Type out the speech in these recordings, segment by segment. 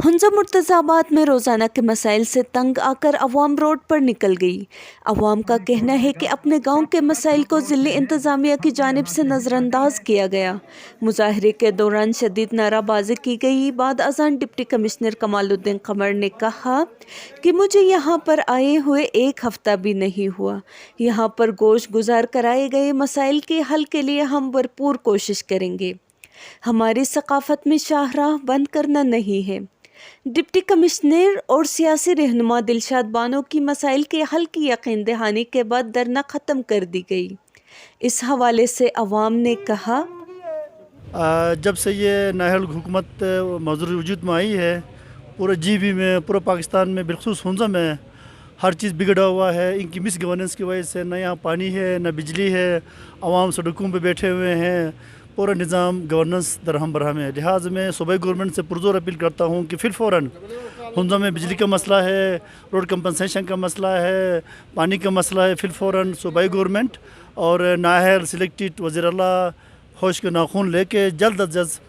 ہنزہ مرتضی آباد میں روزانہ کے مسائل سے تنگ آ کر عوام روڈ پر نکل گئی۔ عوام کا کہنا ہے کہ اپنے گاؤں کے مسائل کو ضلعی انتظامیہ کی جانب سے نظرانداز کیا گیا۔ مظاہرے کے دوران شدید نعرہ بازی کی گئی۔ بعد ازاں ڈپٹی کمشنر کمال الدین قمر نے کہا کہ مجھے یہاں پر آئے ہوئے ایک ہفتہ بھی نہیں ہوا۔ یہاں پر گوش گزار کرائے گئے مسائل کے حل کے لیے ہم بھرپور کوشش کریں گے۔ ہماری ثقافت میں شاہراہ بند کرنا نہیں ہے۔ ڈپٹی کمشنر اور سیاسی رہنما دلشاد بانو کی مسائل کے حل کی یقین دہانی کے بعد دھرنا ختم کر دی گئی۔ اس حوالے سے عوام نے کہا، جب سے یہ نااہل حکومت موجود وجود میں آئی ہے، پورے جی بی میں، پورے پاکستان میں، بالخصوص ہنزہ میں ہر چیز بگڑا ہوا ہے۔ ان کی مس گورننس کی وجہ سے نہ یہاں پانی ہے، نہ بجلی ہے، عوام سڑکوں پہ بیٹھے ہوئے ہیں، پورا نظام گورننس درہم برہم ہے۔ لہٰذا میں صوبائی گورنمنٹ سے پرزور اپیل کرتا ہوں کہ فوراً ہنزہ میں بجلی کا مسئلہ ہے، روڈ کمپنسیشن کا مسئلہ ہے، پانی کا مسئلہ ہے، فوراً صوبائی گورنمنٹ اور نااہل سلیکٹڈ وزیر اعلیٰ ہوش کے ناخون لے کے جلد از جلد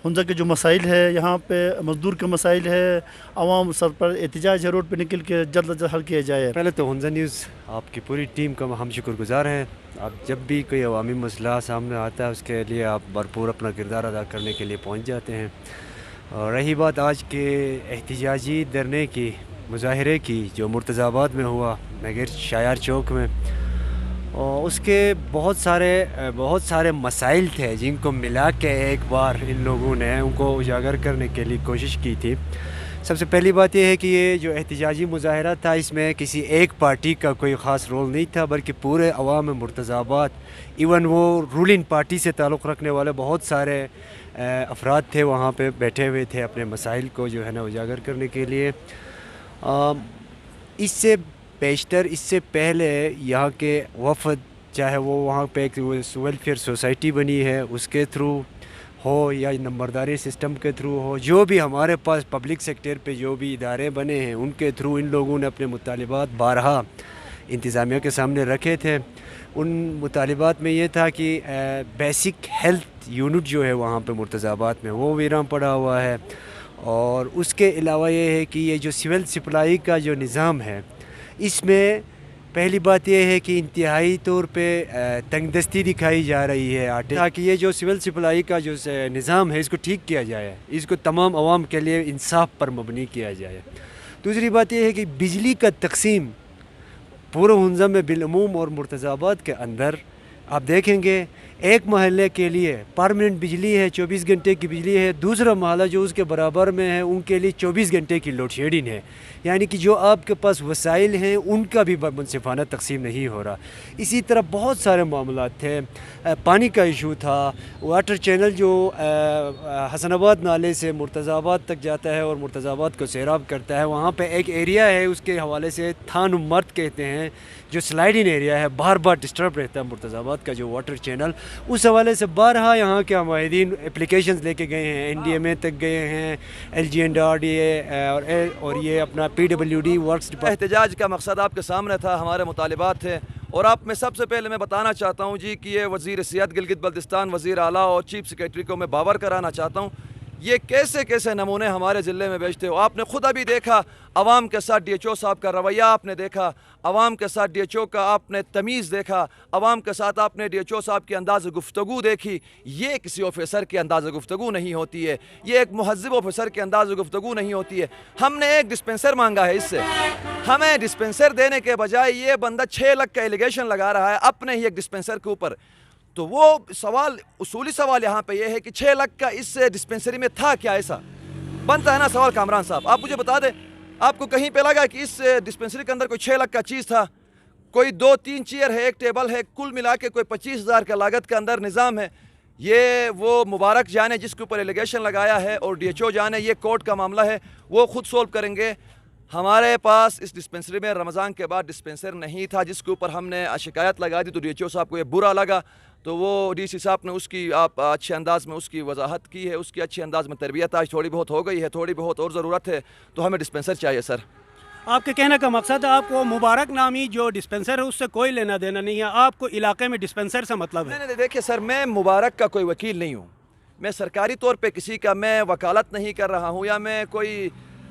ہنزہ کے جو مسائل ہے، یہاں پہ مزدور کے مسائل ہے، عوام سر پر احتجاج ہے، روڈ پہ نکل کے جلد از جلد حل کیا جائے۔ پہلے تو ہنزہ نیوز آپ کی پوری ٹیم کا ہم شکر گزار ہیں۔ آپ جب بھی کوئی عوامی مسئلہ سامنے آتا ہے، اس کے لیے آپ بھرپور اپنا کردار ادا کرنے کے لیے پہنچ جاتے ہیں۔ اور رہی بات آج کے احتجاجی دھرنے کی، مظاہرے کی، جو مرتضی آباد میں ہوا، نگر شایار چوک میں، اور اس کے بہت سارے مسائل تھے جن کو ملا کے ایک بار ان لوگوں نے ان کو اجاگر کرنے کے لیے کوشش کی تھی۔ سب سے پہلی بات یہ ہے کہ یہ جو احتجاجی مظاہرہ تھا، اس میں کسی ایک پارٹی کا کوئی خاص رول نہیں تھا، بلکہ پورے عوام مرتضی آباد، ایون وہ رولنگ پارٹی سے تعلق رکھنے والے بہت سارے افراد تھے، وہاں پہ بیٹھے ہوئے تھے اپنے مسائل کو جو ہے نا اجاگر کرنے کے لیے۔ اس سے بیشتر، اس سے پہلے یہاں کے وفد، چاہے وہ وہاں پہ ایک ویلفیئر سوسائٹی بنی ہے اس کے تھرو ہو یا نمبرداری سسٹم کے تھرو ہو، جو بھی ہمارے پاس پبلک سیکٹر پہ جو بھی ادارے بنے ہیں، ان کے تھرو ان لوگوں نے اپنے مطالبات بارہا انتظامیہ کے سامنے رکھے تھے۔ ان مطالبات میں یہ تھا کہ بیسک ہیلتھ یونٹ جو ہے وہاں پہ مرتضی آباد میں، وہ ویراں پڑا ہوا ہے، اور اس کے علاوہ یہ ہے کہ یہ جو سول سپلائی کا جو نظام ہے، اس میں پہلی بات یہ ہے کہ انتہائی طور پہ تنگ دستی دکھائی جا رہی ہے تاکہ یہ جو سول سپلائی کا جو نظام ہے، اس کو ٹھیک کیا جائے، اس کو تمام عوام کے لیے انصاف پر مبنی کیا جائے۔ دوسری بات یہ ہے کہ بجلی کا تقسیم پورے ہنزہ میں بالعموم اور مرتضی آباد کے اندر آپ دیکھیں گے، ایک محلے کے لیے پرماننٹ بجلی ہے، 24 گھنٹے کی بجلی ہے، دوسرا محلہ جو اس کے برابر میں ہے ان کے لیے 24 گھنٹے کی لوڈ شیڈنگ ہے، یعنی کہ جو آپ کے پاس وسائل ہیں ان کا بھی منصفانہ تقسیم نہیں ہو رہا۔ اسی طرح بہت سارے معاملات تھے، پانی کا ایشو تھا، واٹر چینل جو حسن آباد نالے سے مرتضی آباد تک جاتا ہے اور مرتضی آباد کو سیراب کرتا ہے، وہاں پہ ایک ایریا ہے، اس کے حوالے سے تھان مرد کہتے ہیں، جو سلائڈنگ ایریا ہے، بار بار ڈسٹرب رہتا ہے مرتضی آباد کا جو واٹر چینل۔ اس حوالے سے بارہا یہاں کے معاہدین اپلیکیشنز لے کے گئے ہیں، این ڈی ایم اے تک گئے ہیں، L G and R D A اور یہ اپنا P W D works department. احتجاج کا مقصد آپ کے سامنے تھا، ہمارے مطالبات تھے، اور آپ میں سب سے پہلے میں بتانا چاہتا ہوں جی کہ یہ وزیر صحت گلگت بلتستان، وزیر اعلیٰ اور چیف سیکریٹری کو میں باور کرانا چاہتا ہوں، یہ کیسے کیسے نمونے ہمارے ضلع میں بیچتے ہو۔ آپ نے خود ابھی دیکھا عوام کے ساتھ ڈی ایچ او صاحب کا رویہ، آپ نے دیکھا عوام کے ساتھ ڈی ایچ او کا آپ نے تمیز دیکھا، عوام کے ساتھ آپ نے ڈی ایچ او صاحب کی انداز گفتگو دیکھی۔ یہ کسی آفیسر کی انداز گفتگو نہیں ہوتی ہے، یہ ایک مہذب آفیسر کی انداز گفتگو نہیں ہوتی ہے۔ ہم نے ایک ڈسپنسر مانگا ہے، اس سے ہمیں ڈسپنسر دینے کے بجائے یہ بندہ 6 لاکھ کا ایلیگیشن لگا رہا ہے اپنے ہی ایک ڈسپنسر کے اوپر۔ تو وہ سوال، اصولی سوال یہاں پہ یہ ہے کہ 6 لاکھ کا اس ڈسپنسری میں تھا کیا؟ ایسا بنتا ہے نا سوال۔ کامران صاحب آپ مجھے بتا دیں، آپ کو کہیں پہ لگا کہ اس ڈسپنسری کے اندر کوئی 6 لاکھ کا چیز تھا؟ کوئی 2-3 چیئر ہے، ایک ٹیبل ہے، کل ملا کے کوئی 25,000 کا لاگت کے اندر نظام ہے۔ یہ وہ مبارک جانے جس کے اوپر ایلیگیشن لگایا ہے، اور ڈی ایچ او جانے، یہ کورٹ کا معاملہ ہے، وہ خود سولو کریں گے۔ ہمارے پاس اس ڈسپنسری میں رمضان کے بعد ڈسپنسر نہیں تھا، جس کے اوپر ہم نے شکایت لگا دی، تو ڈی ایچ او صاحب کو یہ برا لگا، تو وہ ڈی سی صاحب نے اس کی آپ اچھے انداز میں اس کی وضاحت کی ہے، اس کی اچھے انداز میں تربیت آج تھوڑی بہت ہو گئی ہے، تھوڑی بہت اور ضرورت ہے، تو ہمیں ڈسپنسر چاہیے سر۔ آپ کے کہنے کا مقصد ہے آپ کو مبارک نامی جو ڈسپنسر ہے اس سے کوئی لینا دینا نہیں ہے، آپ کو علاقے میں ڈسپنسر سے مطلب ہے؟ نہیں، دیکھیے سر، میں مبارک کا کوئی وکیل نہیں ہوں، میں سرکاری طور پہ کسی کا میں وکالت نہیں کر رہا ہوں یا میں کوئی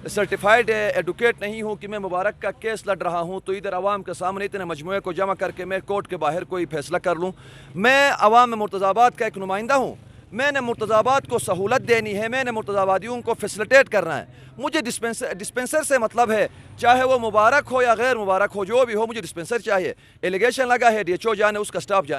سرٹیفائڈ ایڈوکیٹ نہیں ہوں کہ میں مبارک کا کیس لڑ رہا ہوں تو ادھر عوام کے سامنے اتنے مجموعے کو جمع کر کے میں کورٹ کے باہر کوئی فیصلہ کر لوں. میں عوام مرتضی آباد کا ایک نمائندہ ہوں. میں نے مرتضی آباد کو سہولت دینی ہے, میں نے مرتضی آبادیوں کو فیسلیٹیٹ کرنا ہے. مجھے ڈسپینسر سے مطلب ہے, چاہے وہ مبارک ہو یا غیر مبارک ہو, جو بھی ہو مجھے ڈسپینسر چاہیے. ایلیگیشن لگا ہے, ڈی ایچ او جانے, اس کا سٹاف جانے.